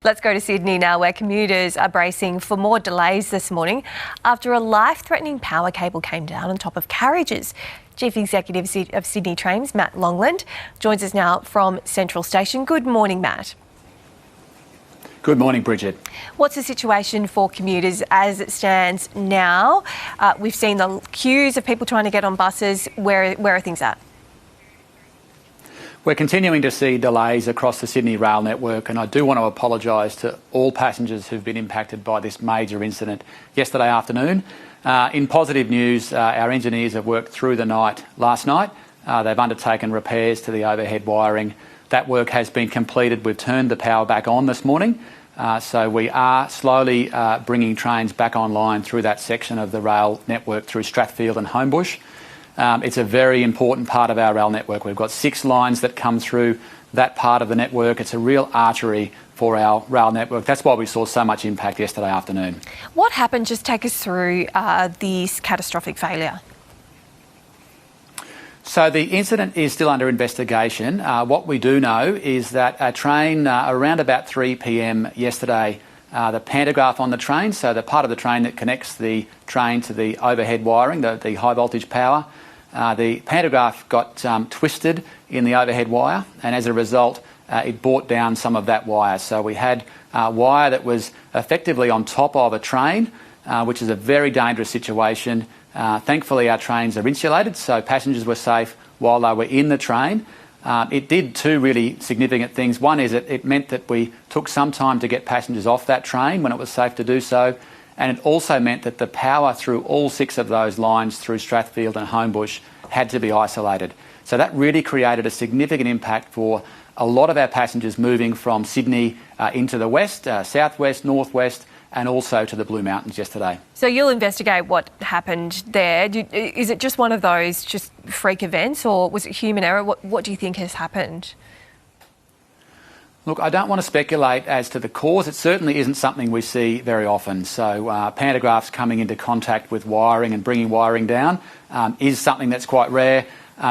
Let's go to Sydney now, where commuters are bracing for more delays this morning after a life-threatening power cable came down on top of carriages. Chief Executive of Sydney Trains, Matt Longland, joins us now from Central Station. Good morning, Matt. Good morning, Bridget. What's the situation for commuters as it stands now? We've seen the queues of people trying to get on buses. Where are things at? We're continuing to see delays across the Sydney rail network, and I do want to apologise to all passengers who've been impacted by this major incident yesterday afternoon. In positive news, our engineers have worked through the night last night. They've undertaken repairs to the overhead wiring. That work has been completed. We've turned the power back on this morning. So we are slowly bringing trains back online through that section of the rail network through Strathfield and Homebush. It's a very important part of our rail network. We've got 6 lines that come through that part of the network. It's a real artery for our rail network. That's why we saw so much impact yesterday afternoon. What happened? Just take us through this catastrophic failure. So the incident is still under investigation. What we do know is that a train around about 3 p.m. yesterday, the pantograph on the train, so the part of the train that connects the train to the overhead wiring, the high voltage power, the pantograph got twisted in the overhead wire, and as a result it brought down some of that wire. So we had wire that was effectively on top of a train, which is a very dangerous situation. Thankfully our trains are insulated, so passengers were safe while they were in the train. It did 2 really significant things. One is it meant that we took some time to get passengers off that train when it was safe to do so, and it also meant that the power through all 6 of those lines through Strathfield and Homebush had to be isolated. So that really created a significant impact for a lot of our passengers moving from Sydney into the west, southwest, northwest, and also to the Blue Mountains yesterday. So you'll investigate what happened there. Is it just one of those just freak events, or was it human error? What do you think has happened? Look, I don't want to speculate as to the cause. It certainly isn't something we see very often. So pantographs coming into contact with wiring and bringing wiring down is something that's quite rare.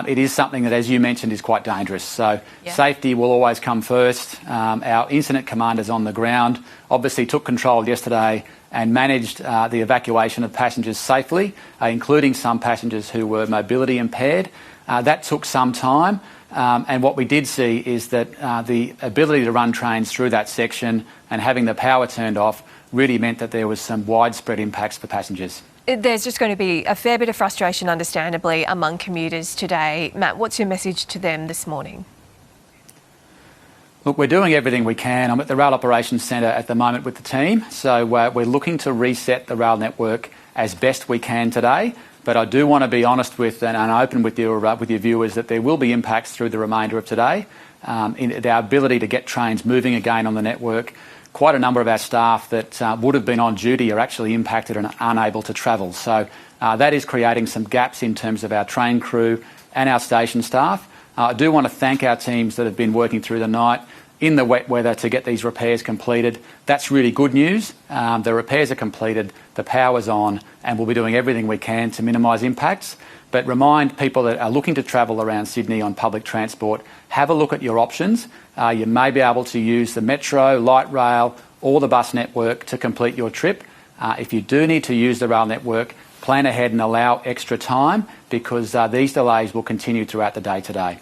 It is something that, as you mentioned, is quite dangerous. So Safety will always come first. Our incident commanders on the ground obviously took control yesterday and managed the evacuation of passengers safely, including some passengers who were mobility impaired. That took some time. And what we did see is that the ability to run trains through that section and having the power turned off really meant that there was some widespread impacts for passengers. There's just going to be a fair bit of frustration, understandably, among commuters today. Matt, what's your message to them this morning? Look, we're doing everything we can. I'm at the Rail Operations Centre at the moment with the team, so we're looking to reset the rail network as best we can today. But I do want to be honest with and open with your viewers that there will be impacts through the remainder of today. In our ability to get trains moving again on the network, quite a number of our staff that would have been on duty are actually impacted and unable to travel. So that is creating some gaps in terms of our train crew and our station staff. I do want to thank our teams that have been working through the night in the wet weather to get these repairs completed. That's really good news. The repairs are completed, the power's on, and we'll be doing everything we can to minimise impacts. But remind people that are looking to travel around Sydney on public transport, have a look at your options. You may be able to use the metro, light rail, or the bus network to complete your trip. If you do need to use the rail network, plan ahead and allow extra time, because these delays will continue throughout the day today.